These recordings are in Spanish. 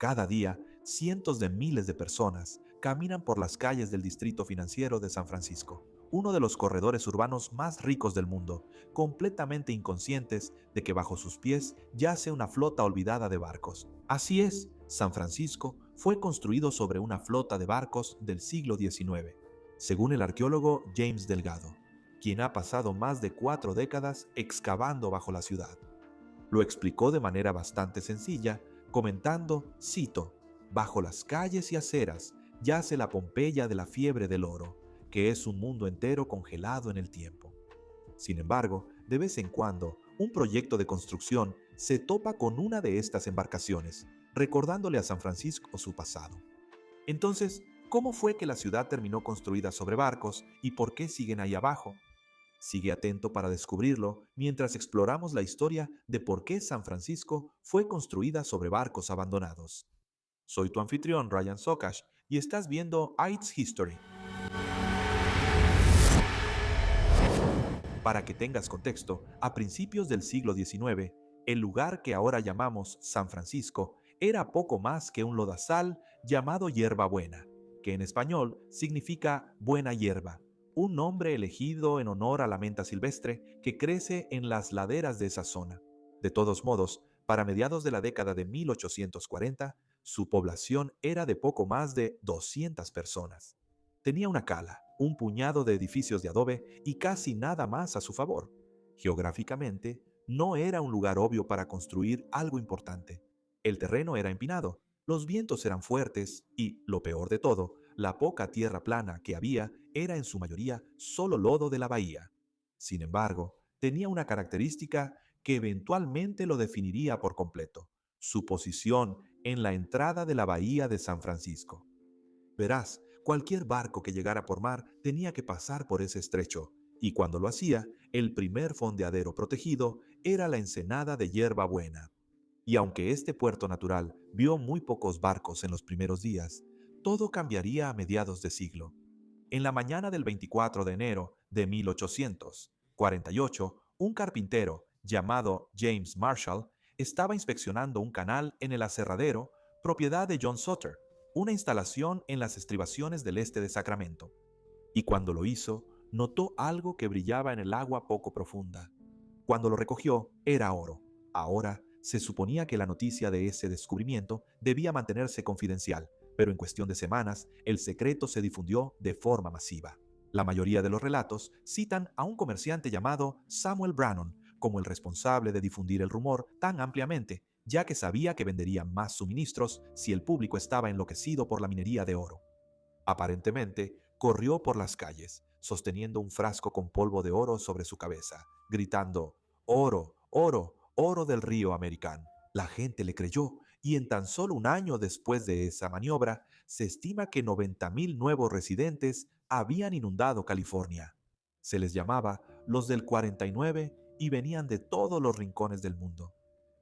Cada día, cientos de miles de personas caminan por las calles del Distrito Financiero de San Francisco, uno de los corredores urbanos más ricos del mundo, completamente inconscientes de que bajo sus pies yace una flota olvidada de barcos. Así es, San Francisco fue construido sobre una flota de barcos del siglo XIX, según el arqueólogo James Delgado, quien ha pasado más de 4 décadas excavando bajo la ciudad. Lo explicó de manera bastante sencilla, comentando, cito, «Bajo las calles y aceras yace la Pompeya de la fiebre del oro, que es un mundo entero congelado en el tiempo». Sin embargo, de vez en cuando, un proyecto de construcción se topa con una de estas embarcaciones, recordándole a San Francisco su pasado. Entonces, ¿cómo fue que la ciudad terminó construida sobre barcos y por qué siguen ahí abajo? Sigue atento para descubrirlo mientras exploramos la historia de por qué San Francisco fue construida sobre barcos abandonados. Soy tu anfitrión Ryan Sokash y estás viendo It's History. Para que tengas contexto, a principios del siglo XIX, el lugar que ahora llamamos San Francisco era poco más que un lodazal llamado Hierba Buena, que en español significa buena hierba, un nombre elegido en honor a la menta silvestre que crece en las laderas de esa zona. De todos modos, para mediados de la década de 1840, su población era de poco más de 200 personas. Tenía una cala, un puñado de edificios de adobe y casi nada más a su favor. Geográficamente, no era un lugar obvio para construir algo importante. El terreno era empinado, los vientos eran fuertes y, lo peor de todo, la poca tierra plana que había era en su mayoría solo lodo de la bahía. Sin embargo, tenía una característica que eventualmente lo definiría por completo: su posición en la entrada de la bahía de San Francisco. Verás, cualquier barco que llegara por mar tenía que pasar por ese estrecho, y cuando lo hacía, el primer fondeadero protegido era la ensenada de Hierba Buena. Y aunque este puerto natural vio muy pocos barcos en los primeros días, todo cambiaría a mediados de siglo. En la mañana del 24 de enero de 1848, un carpintero llamado James Marshall estaba inspeccionando un canal en el aserradero, propiedad de John Sutter, una instalación en las estribaciones del este de Sacramento. Y cuando lo hizo, notó algo que brillaba en el agua poco profunda. Cuando lo recogió, era oro. Ahora, se suponía que la noticia de ese descubrimiento debía mantenerse confidencial, pero en cuestión de semanas, el secreto se difundió de forma masiva. La mayoría de los relatos citan a un comerciante llamado Samuel Brannon como el responsable de difundir el rumor tan ampliamente, ya que sabía que vendería más suministros si el público estaba enloquecido por la minería de oro. Aparentemente, corrió por las calles, sosteniendo un frasco con polvo de oro sobre su cabeza, gritando: «Oro, oro, oro del río Americán». La gente le creyó, y en tan solo un año después de esa maniobra, se estima que 90,000 nuevos residentes habían inundado California. Se les llamaba los del 49 y venían de todos los rincones del mundo.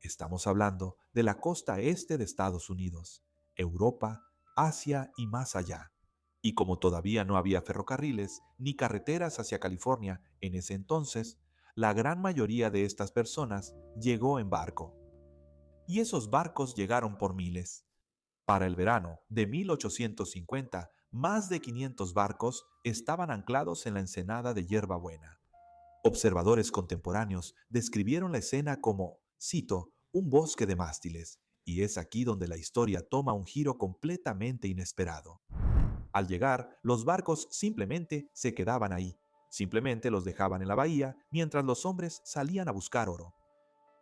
Estamos hablando de la costa este de Estados Unidos, Europa, Asia y más allá. Y como todavía no había ferrocarriles ni carreteras hacia California en ese entonces, la gran mayoría de estas personas llegó en barco. Y esos barcos llegaron por miles. Para el verano de 1850, más de 500 barcos estaban anclados en la ensenada de Hierba Buena. Observadores contemporáneos describieron la escena como, cito, un bosque de mástiles, y es aquí donde la historia toma un giro completamente inesperado. Al llegar, los barcos simplemente se quedaban ahí, simplemente los dejaban en la bahía mientras los hombres salían a buscar oro.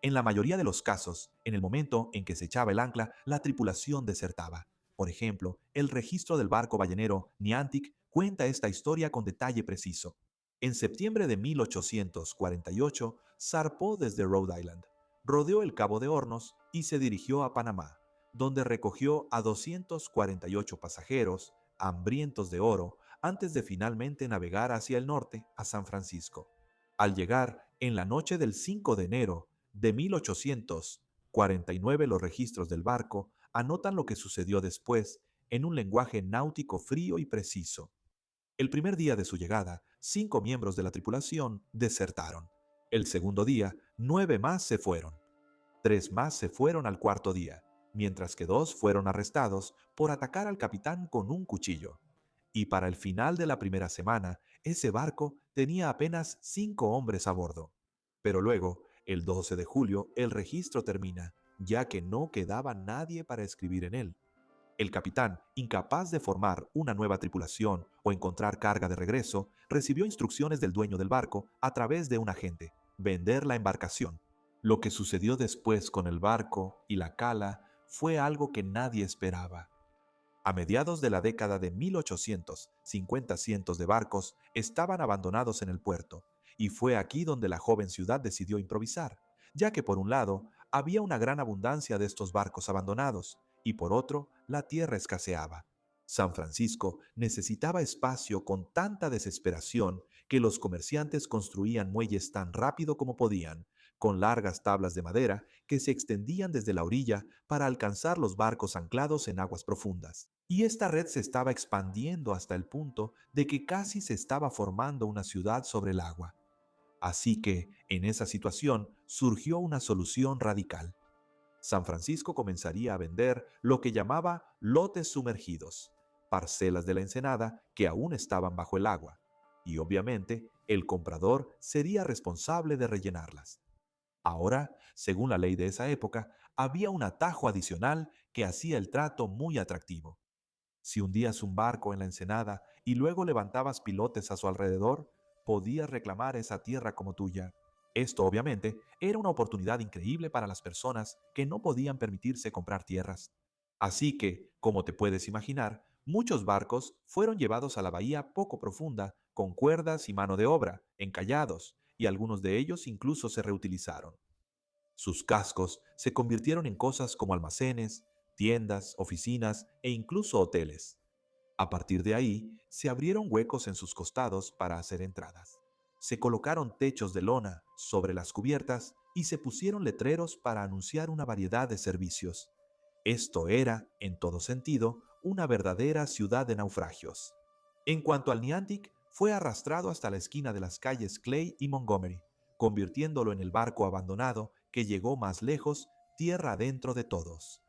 En la mayoría de los casos, en el momento en que se echaba el ancla, la tripulación desertaba. Por ejemplo, el registro del barco ballenero Niantic cuenta esta historia con detalle preciso. En septiembre de 1848, zarpó desde Rhode Island, rodeó el Cabo de Hornos y se dirigió a Panamá, donde recogió a 248 pasajeros, hambrientos de oro, antes de finalmente navegar hacia el norte, a San Francisco. Al llegar, en la noche del 5 de enero de 1849, los registros del barco anotan lo que sucedió después en un lenguaje náutico frío y preciso. El primer día de su llegada, 5 miembros de la tripulación desertaron. El segundo día, 9 más se fueron. 3 más se fueron al cuarto día, mientras que 2 fueron arrestados por atacar al capitán con un cuchillo. Y para el final de la primera semana, ese barco tenía apenas 5 hombres a bordo. Pero luego, el 12 de julio, el registro termina, ya que no quedaba nadie para escribir en él. El capitán, incapaz de formar una nueva tripulación o encontrar carga de regreso, recibió instrucciones del dueño del barco a través de un agente: vender la embarcación. Lo que sucedió después con el barco y la cala fue algo que nadie esperaba. A mediados de la década de 1800, 50 cientos de barcos estaban abandonados en el puerto, y fue aquí donde la joven ciudad decidió improvisar, ya que por un lado había una gran abundancia de estos barcos abandonados, y por otro la tierra escaseaba. San Francisco necesitaba espacio con tanta desesperación que los comerciantes construían muelles tan rápido como podían, con largas tablas de madera que se extendían desde la orilla para alcanzar los barcos anclados en aguas profundas. Y esta red se estaba expandiendo hasta el punto de que casi se estaba formando una ciudad sobre el agua. Así que, en esa situación, surgió una solución radical. San Francisco comenzaría a vender lo que llamaba lotes sumergidos, parcelas de la ensenada que aún estaban bajo el agua, y obviamente el comprador sería responsable de rellenarlas. Ahora, según la ley de esa época, había un atajo adicional que hacía el trato muy atractivo. Si hundías un barco en la ensenada y luego levantabas pilotes a su alrededor, podías reclamar esa tierra como tuya. Esto, obviamente, era una oportunidad increíble para las personas que no podían permitirse comprar tierras. Así que, como te puedes imaginar, muchos barcos fueron llevados a la bahía poco profunda con cuerdas y mano de obra, encallados, y algunos de ellos incluso se reutilizaron. Sus cascos se convirtieron en cosas como almacenes, tiendas, oficinas e incluso hoteles. A partir de ahí, se abrieron huecos en sus costados para hacer entradas. Se colocaron techos de lona sobre las cubiertas y se pusieron letreros para anunciar una variedad de servicios. Esto era, en todo sentido, una verdadera ciudad de naufragios. En cuanto al Niantic, fue arrastrado hasta la esquina de las calles Clay y Montgomery, convirtiéndolo en el barco abandonado que llegó más lejos, tierra adentro de todos.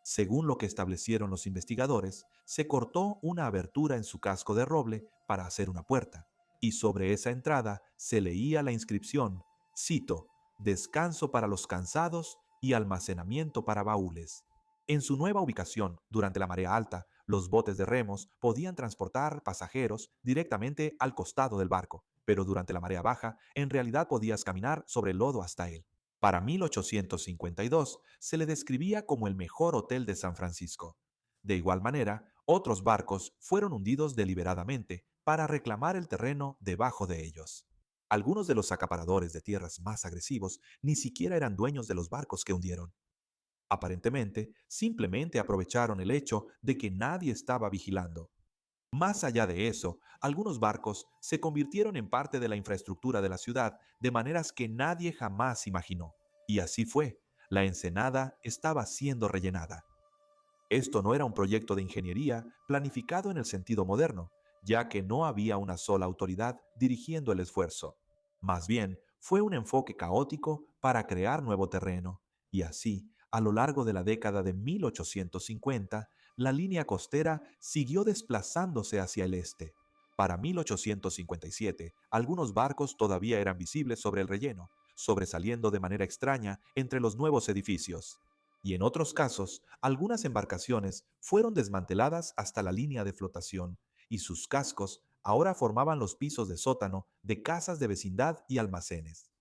Según lo que establecieron los investigadores, se cortó una abertura en su casco de roble para hacer una puerta, y sobre esa entrada se leía la inscripción, cito, descanso para los cansados y almacenamiento para baúles. En su nueva ubicación, durante la marea alta, los botes de remos podían transportar pasajeros directamente al costado del barco, pero durante la marea baja, en realidad podías caminar sobre el lodo hasta él. Para 1852 se le describía como el mejor hotel de San Francisco. De igual manera, otros barcos fueron hundidos deliberadamente para reclamar el terreno debajo de ellos. Algunos de los acaparadores de tierras más agresivos ni siquiera eran dueños de los barcos que hundieron. Aparentemente, simplemente aprovecharon el hecho de que nadie estaba vigilando. Más allá de eso, algunos barcos se convirtieron en parte de la infraestructura de la ciudad de maneras que nadie jamás imaginó. Y así fue, la ensenada estaba siendo rellenada. Esto no era un proyecto de ingeniería planificado en el sentido moderno, ya que no había una sola autoridad dirigiendo el esfuerzo. Más bien, fue un enfoque caótico para crear nuevo terreno. Y así, a lo largo de la década de 1850, la línea costera siguió desplazándose hacia el este. Para 1857, algunos barcos todavía eran visibles sobre el relleno, sobresaliendo de manera extraña entre los nuevos edificios. Y en otros casos, algunas embarcaciones fueron desmanteladas hasta la línea de flotación, y sus cascos ahora formaban los pisos de sótano de casas de vecindad y almacenes.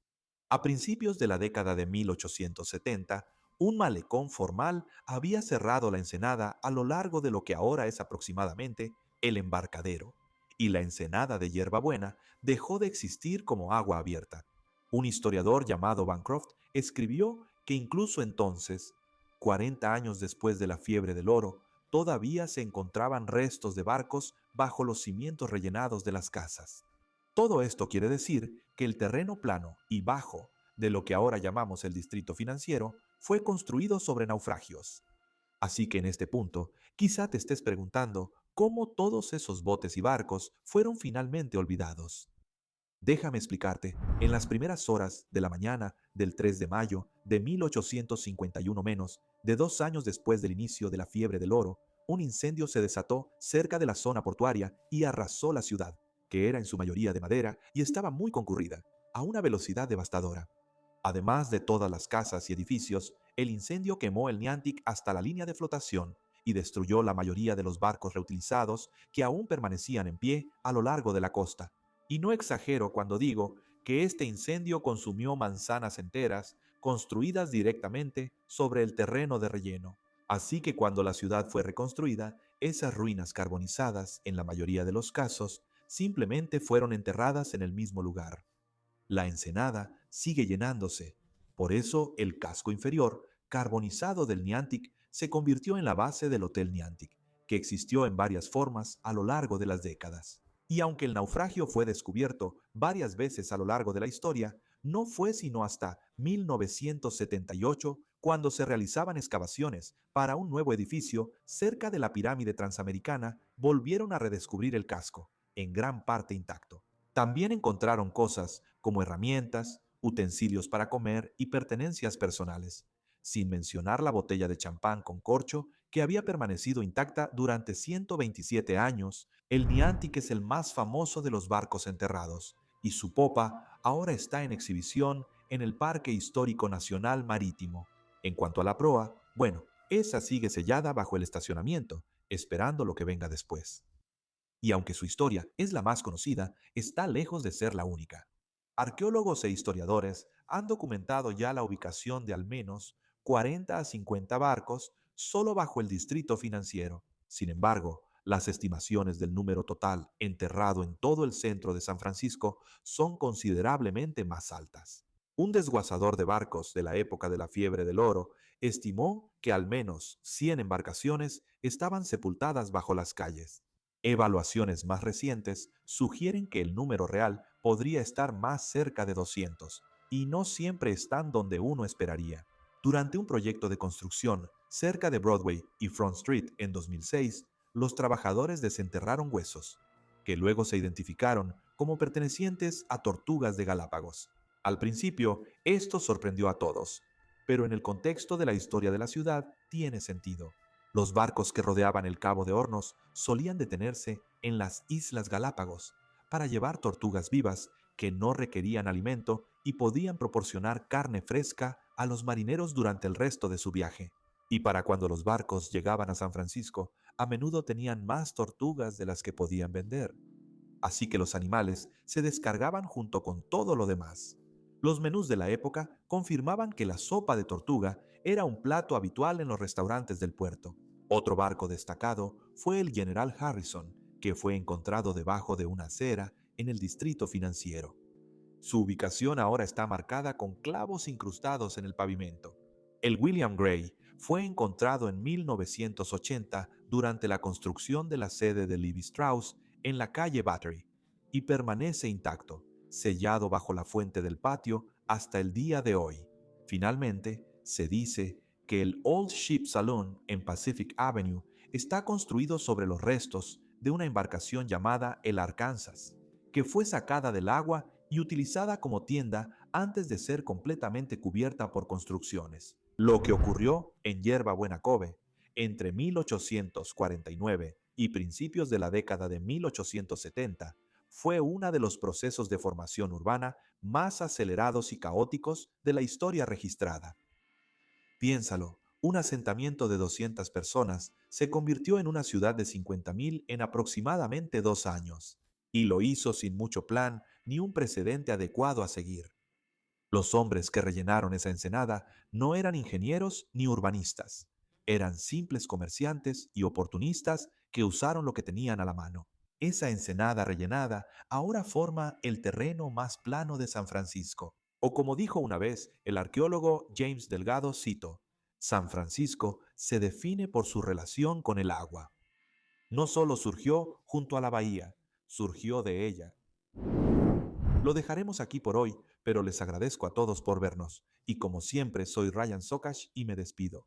A principios de la década de 1870, un malecón formal había cerrado la ensenada a lo largo de lo que ahora es aproximadamente el embarcadero, y la ensenada de Hierbabuena dejó de existir como agua abierta. Un historiador llamado Bancroft escribió que incluso entonces, 40 años después de la fiebre del oro, todavía se encontraban restos de barcos bajo los cimientos rellenados de las casas. Todo esto quiere decir que el terreno plano y bajo de lo que ahora llamamos el distrito financiero fue construido sobre naufragios. Así que en este punto, quizá te estés preguntando cómo todos esos botes y barcos fueron finalmente olvidados. Déjame explicarte. En las primeras horas de la mañana del 3 de mayo de 1851 menos, de 2 años después del inicio de la fiebre del oro, un incendio se desató cerca de la zona portuaria y arrasó la ciudad, que era en su mayoría de madera y estaba muy concurrida, a una velocidad devastadora. Además de todas las casas y edificios, el incendio quemó el Niantic hasta la línea de flotación y destruyó la mayoría de los barcos reutilizados que aún permanecían en pie a lo largo de la costa. Y no exagero cuando digo que este incendio consumió manzanas enteras construidas directamente sobre el terreno de relleno. Así que cuando la ciudad fue reconstruida, esas ruinas carbonizadas, en la mayoría de los casos, simplemente fueron enterradas en el mismo lugar. La ensenada sigue llenándose. Por eso el casco inferior, carbonizado del Niantic, se convirtió en la base del Hotel Niantic, que existió en varias formas a lo largo de las décadas. Y aunque el naufragio fue descubierto varias veces a lo largo de la historia, no fue sino hasta 1978 cuando se realizaban excavaciones para un nuevo edificio cerca de la pirámide transamericana, volvieron a redescubrir el casco, en gran parte intacto. También encontraron cosas como herramientas, utensilios para comer y pertenencias personales, sin mencionar la botella de champán con corcho que había permanecido intacta durante 127 años. El Niantic es el más famoso de los barcos enterrados, y su popa ahora está en exhibición en el Parque Histórico Nacional Marítimo. En cuanto a la proa, bueno, esa sigue sellada bajo el estacionamiento, esperando lo que venga después. Y aunque su historia es la más conocida, está lejos de ser la única. Arqueólogos e historiadores han documentado ya la ubicación de al menos 40 a 50 barcos solo bajo el distrito financiero. Sin embargo, las estimaciones del número total enterrado en todo el centro de San Francisco son considerablemente más altas. Un desguazador de barcos de la época de la fiebre del oro estimó que al menos 100 embarcaciones estaban sepultadas bajo las calles. Evaluaciones más recientes sugieren que el número real podría estar más cerca de 200, y no siempre están donde uno esperaría. Durante un proyecto de construcción cerca de Broadway y Front Street en 2006, los trabajadores desenterraron huesos, que luego se identificaron como pertenecientes a tortugas de Galápagos. Al principio, esto sorprendió a todos, pero en el contexto de la historia de la ciudad tiene sentido. Los barcos que rodeaban el Cabo de Hornos solían detenerse en las Islas Galápagos para llevar tortugas vivas que no requerían alimento y podían proporcionar carne fresca a los marineros durante el resto de su viaje. Y para cuando los barcos llegaban a San Francisco, a menudo tenían más tortugas de las que podían vender. Así que los animales se descargaban junto con todo lo demás. Los menús de la época confirmaban que la sopa de tortuga era un plato habitual en los restaurantes del puerto. Otro barco destacado fue el General Harrison, que fue encontrado debajo de una acera en el distrito financiero. Su ubicación ahora está marcada con clavos incrustados en el pavimento. El William Gray fue encontrado en 1980 durante la construcción de la sede de Levi Strauss en la calle Battery y permanece intacto, sellado bajo la fuente del patio hasta el día de hoy. Finalmente, se dice que el Old Ship Saloon en Pacific Avenue está construido sobre los restos de una embarcación llamada el Arkansas, que fue sacada del agua y utilizada como tienda antes de ser completamente cubierta por construcciones. Lo que ocurrió en Yerba Buena Cove entre 1849 y principios de la década de 1870 fue uno de los procesos de formación urbana más acelerados y caóticos de la historia registrada. Piénsalo, un asentamiento de 200 personas se convirtió en una ciudad de 50.000 en aproximadamente 2 años, y lo hizo sin mucho plan ni un precedente adecuado a seguir. Los hombres que rellenaron esa ensenada no eran ingenieros ni urbanistas, eran simples comerciantes y oportunistas que usaron lo que tenían a la mano. Esa ensenada rellenada ahora forma el terreno más plano de San Francisco. O como dijo una vez el arqueólogo James Delgado, cito, San Francisco se define por su relación con el agua. No solo surgió junto a la bahía, surgió de ella. Lo dejaremos aquí por hoy, pero les agradezco a todos por vernos. Y como siempre, soy Ryan Sokash y me despido.